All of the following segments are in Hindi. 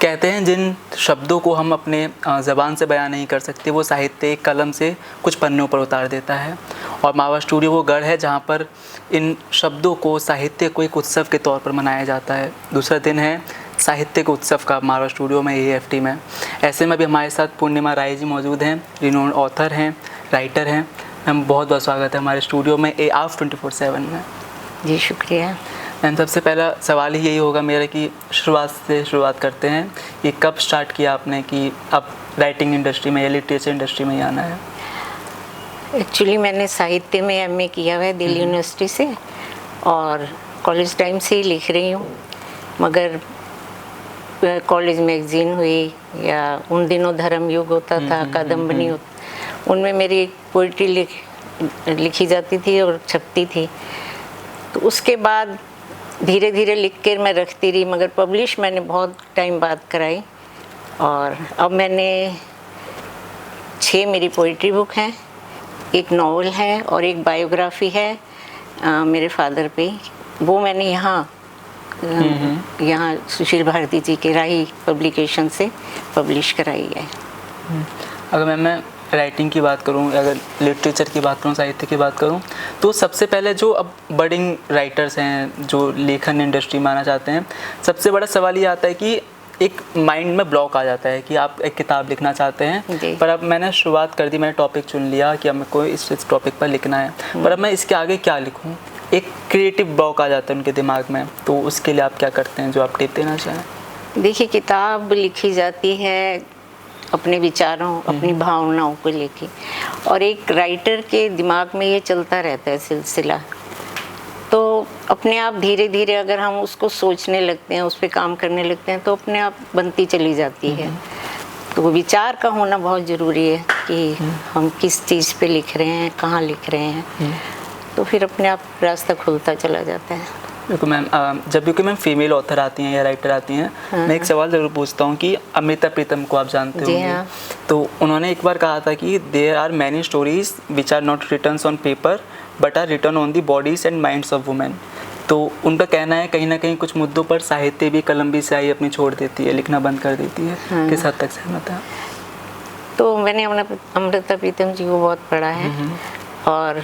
कहते हैं जिन शब्दों को हम अपने ज़बान से बयान नहीं कर सकते वो साहित्य एक कलम से कुछ पन्नों पर उतार देता है। और मावा स्टूडियो वो गढ़ है जहाँ पर इन शब्दों को, साहित्य को एक उत्सव के तौर पर मनाया जाता है। दूसरा दिन है साहित्यिक उत्सव का मावा स्टूडियो में, AFT में। ऐसे में भी हमारे साथ पूर्णिमा राय जी मौजूद हैं, रिनोन ऑथर हैं, राइटर हैं। मैम बहुत बहुत स्वागत है हमारे स्टूडियो में AF 24/7 में। जी शुक्रिया मैम। सबसे पहला सवाल ही यही होगा मेरा कि शुरुआत करते हैं कि कब स्टार्ट किया आपने कि अब राइटिंग इंडस्ट्री में या लिटरेचर इंडस्ट्री में ही आना है? एक्चुअली मैंने साहित्य में MA किया हुआ है दिल्ली यूनिवर्सिटी से और कॉलेज टाइम से ही लिख रही हूँ। मगर कॉलेज मैगजीन हुई या उन दिनों धर्म युग होता था, कादम्बनी उनमें मेरी पोइट्री लिखी जाती थी और छपती थी। तो उसके बाद धीरे धीरे लिख कर मैं रखती रही, मगर पब्लिश मैंने बहुत टाइम बाद कराई। और अब मैंने 6 मेरी पोइट्री बुक हैं, एक नॉवल है और एक बायोग्राफी है मेरे फादर पे। वो मैंने यहाँ सुशील भारती जी के राही पब्लिकेशन से पब्लिश कराई है। अगर मैं राइटिंग की बात करूं, अगर लिटरेचर की बात करूं, साहित्य की बात करूं, तो सबसे पहले जो अब बडिंग राइटर्स हैं जो लेखन इंडस्ट्री में आना चाहते हैं, सबसे बड़ा सवाल ये आता है कि एक माइंड में ब्लॉक आ जाता है कि आप एक किताब लिखना चाहते हैं, पर अब मैंने शुरुआत कर दी, मैंने टॉपिक चुन लिया कि अब मेरे को इस टॉपिक पर लिखना है, पर अब मैं इसके आगे क्या लिखूं? एक क्रिएटिव ब्लॉक आ जाता है उनके दिमाग में। तो उसके लिए आप क्या करते हैं, जो आप टिप देना चाहें? देखिए, किताब लिखी जाती है अपने विचारों, अपनी भावनाओं को लेके, और एक राइटर के दिमाग में ये चलता रहता है सिलसिला। तो अपने आप धीरे धीरे अगर हम उसको सोचने लगते हैं, उस पर काम करने लगते हैं, तो अपने आप बनती चली जाती है। तो विचार का होना बहुत ज़रूरी है कि हम किस चीज़ पे लिख रहे हैं, कहाँ लिख रहे हैं, तो फिर अपने आप रास्ता खुलता चला जाता है। देखो मैम, जब भी मैम फीमेल ऑथर आती हैं या राइटर आती हैं, मैं एक सवाल ज़रूर पूछता हूँ कि अमृता प्रीतम को आप जानते होंगे। तो उन्होंने एक बार कहा था कि there are many stories which are not written on paper but are written on the bodies and minds of women. तो उनका कहना है कहीं ना कहीं कुछ मुद्दों पर साहित्य भी, कलम भी स्याही अपनी छोड़ देती है, लिखना बंद कर देती है। किस हद तक सहमत है? तो मैंने अमृता प्रीतम जी को बहुत पढ़ा है और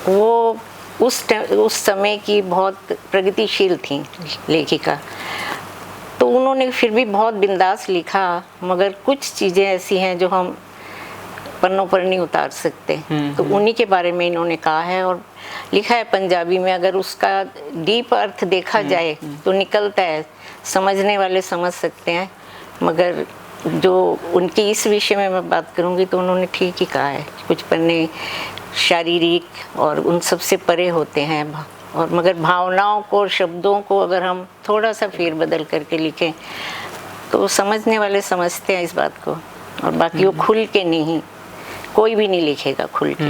वो उस समय की बहुत प्रगतिशील थी लेखिका। तो उन्होंने फिर भी बहुत बिंदास लिखा, मगर कुछ चीज़ें ऐसी हैं जो हम पन्नों पर नहीं उतार सकते। तो उन्हीं के बारे में इन्होंने कहा है और लिखा है पंजाबी में। अगर उसका डीप अर्थ देखा जाए तो निकलता है, समझने वाले समझ सकते हैं। मगर जो उनकी इस विषय में मैं बात करूँगी तो उन्होंने ठीक ही कहा है, कुछ पन्ने शारीरिक और उन सब से परे होते हैं, और मगर भावनाओं को और शब्दों को अगर हम थोड़ा सा फेर बदल करके लिखें तो समझने वाले समझते हैं इस बात को। और बाकी वो खुल के नहीं, कोई भी नहीं लिखेगा खुल के।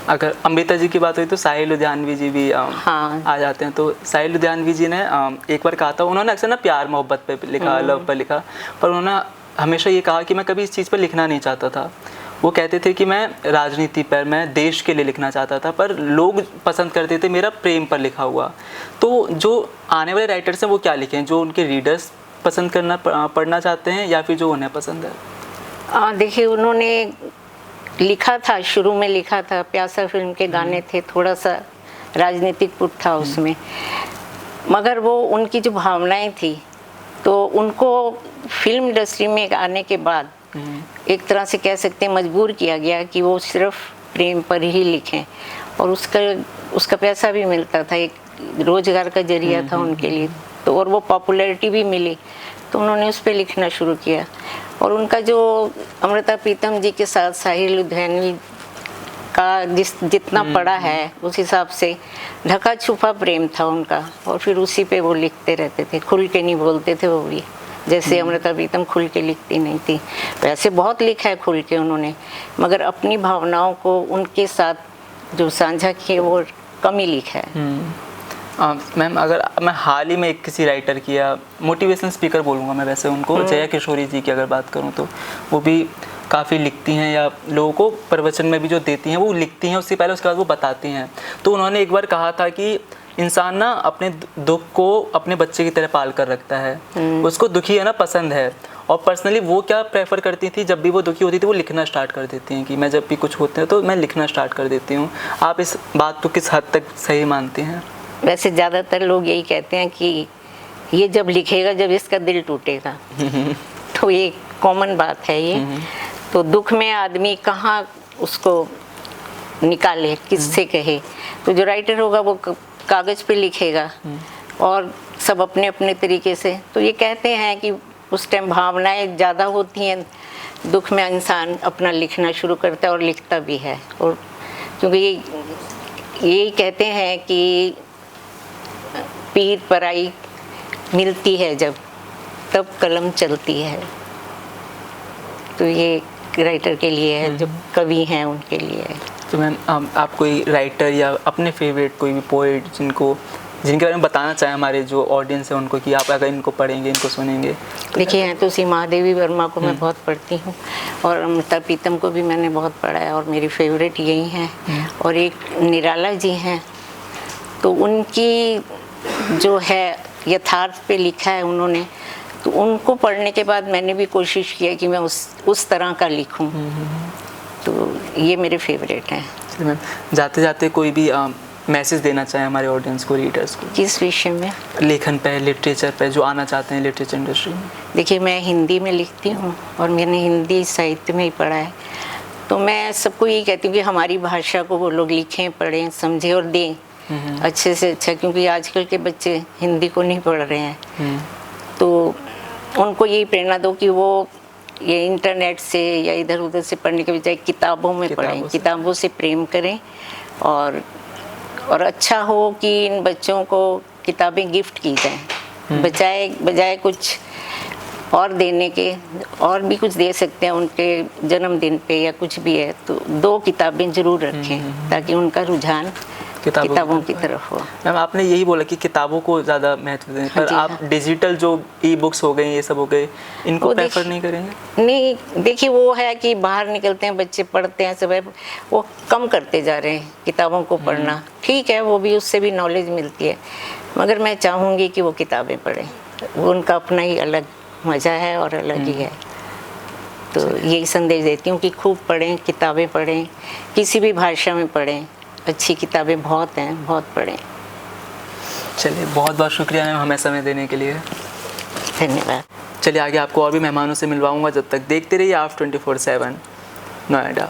अगर अमृता जी की बात हुई तो साहिल लुधियानवी जी भी आ जाते हैं। तो साहिल लुधियानवी जी ने एक बार कहा था, उन्होंने अक्सर ना प्यार मोहब्बत पे लिखा, लव पर लिखा, पर उन्होंने हमेशा ये कहा कि मैं कभी इस चीज़ पर लिखना नहीं चाहता था। वो कहते थे कि मैं राजनीति पर, मैं देश के लिए लिखना चाहता था, पर लोग पसंद करते थे मेरा प्रेम पर लिखा हुआ। तो जो आने वाले राइटर्स हैं वो क्या लिखें, जो उनके रीडर्स पसंद पढ़ना चाहते हैं या फिर जो उन्हें पसंद है? देखिए, उन्होंने लिखा था, शुरू में लिखा था, प्यासा फिल्म के गाने थे, थोड़ा सा राजनीतिक पुट था उसमें, मगर वो उनकी जो भावनाएं थी, तो उनको फिल्म इंडस्ट्री में आने के बाद एक तरह से कह सकते हैं मजबूर किया गया कि वो सिर्फ प्रेम पर ही लिखें, और उसका पैसा भी मिलता था, एक रोजगार का जरिया था उनके लिए। तो और वो पॉपुलैरिटी भी मिली, तो उन्होंने उस पर लिखना शुरू किया। और उनका जो अमृता प्रीतम जी के साथ साहिल लुधियानवी का जितना पढ़ा है, उस हिसाब से ढका छुपा प्रेम था उनका, और फिर उसी पे वो लिखते रहते थे, खुल के नहीं बोलते थे वो भी। जैसे अमृता प्रीतम खुल के लिखती नहीं थी, वैसे बहुत लिखा है खुल के उन्होंने, मगर अपनी भावनाओं को उनके साथ जो साझा किए वो कम ही लिखा है। मैम, अगर मैं हाल ही में एक किसी राइटर की या मोटिवेशनल स्पीकर बोलूँगा मैं वैसे उनको, जया किशोरी जी की अगर बात करूँ, तो वो भी काफ़ी लिखती हैं या लोगों को प्रवचन में भी जो देती हैं वो लिखती हैं, उससे पहले उसके बाद वो बताती हैं। तो उन्होंने एक बार कहा था कि इंसान ना अपने दुख को अपने बच्चे की तरह पाल कर रखता है। उसको दुखी है ना पसंद है, और पर्सनली वो क्या प्रेफर करती थी, जब भी वो दुखी होती थी वो लिखना स्टार्ट कर देती हैं कि मैं जब भी कुछ होते हैं तो मैं लिखना स्टार्ट कर देती हूँ। आप इस बात को किस हद तक सही मानती हैं? वैसे ज़्यादातर लोग यही कहते हैं कि ये जब लिखेगा जब इसका दिल टूटेगा। तो ये कॉमन बात है ये। तो दुख में आदमी कहाँ उसको निकाले, किससे कहे? तो जो राइटर होगा वो कागज़ पे लिखेगा और सब अपने अपने तरीके से। तो ये कहते हैं कि उस टाइम भावनाएं ज़्यादा होती हैं, दुख में इंसान अपना लिखना शुरू करता है और लिखता भी है। और क्योंकि यही कहते हैं कि पीर पराई मिलती है जब, तब कलम चलती है। तो ये राइटर के लिए है, जो कवि हैं उनके लिए है। तो मैम आप कोई राइटर या अपने फेवरेट कोई भी पोएट जिनके बारे में बताना चाहें हमारे जो ऑडियंस है उनको, कि आप अगर इनको पढ़ेंगे, इनको सुनेंगे? देखिए, हैं तो सी महादेवी वर्मा को मैं बहुत पढ़ती हूँ, और अमृता प्रीतम को भी मैंने बहुत पढ़ा है, और मेरी फेवरेट यही हैं। और एक निराला जी हैं, तो उनकी जो है यथार्थ पे लिखा है उन्होंने, तो उनको पढ़ने के बाद मैंने भी कोशिश किया कि मैं उस तरह का लिखूं। तो ये मेरे फेवरेट हैं। मैम जाते जाते कोई भी मैसेज देना चाहें हमारे ऑडियंस को, रीडर्स को? किस विषय में? लेखन पे, लिटरेचर पे, जो आना चाहते हैं लिटरेचर इंडस्ट्री में। देखिए, मैं हिंदी में लिखती हूँ और मैंने हिंदी साहित्य में ही पढ़ा है, तो मैं सबको यही कहती हूँ कि हमारी भाषा को वो लोग लिखें, पढ़ें, समझें और दें अच्छे से अच्छा, क्योंकि आजकल के बच्चे हिंदी को नहीं पढ़ रहे हैं। तो उनको यही प्रेरणा दो कि वो ये इंटरनेट से या इधर उधर से पढ़ने के बजाय किताबों में पढ़ें, किताबों से प्रेम करें, और अच्छा हो कि इन बच्चों को किताबें गिफ्ट की जाएं, बजाय कुछ और देने के। और भी कुछ दे सकते हैं उनके जन्मदिन पे या कुछ भी है, तो 2 किताबें ज़रूर रखें ताकि उनका रुझान किताबों की तरफ हो। मैम आपने यही बोला कि किताबों को ज़्यादा महत्व दें, पर आप डिजिटल जो ई बुक्स हो गए, ये सब हो गए, इनको प्रेफर नहीं करेंगे? नहीं, देखिए वो है कि बाहर निकलते हैं बच्चे, पढ़ते हैं सब है, वो कम करते जा रहे हैं किताबों को पढ़ना। ठीक है, वो भी, उससे भी नॉलेज मिलती है, मगर मैं चाहूँगी कि वो किताबें पढ़ें, वो उनका अपना ही अलग मज़ा है और अलग ही है। तो यही संदेश देती हूँ कि खूब पढ़ें, किताबें पढ़ें, किसी भी भाषा में पढ़ें, अच्छी किताबें बहुत हैं, बहुत पढ़ें। चलिए, बहुत बहुत शुक्रिया मैम हमें समय देने के लिए। धन्यवाद। चलिए, आगे आपको और भी मेहमानों से मिलवाऊंगा। जब तक देखते रहिए ARF 24/7 नोएडा।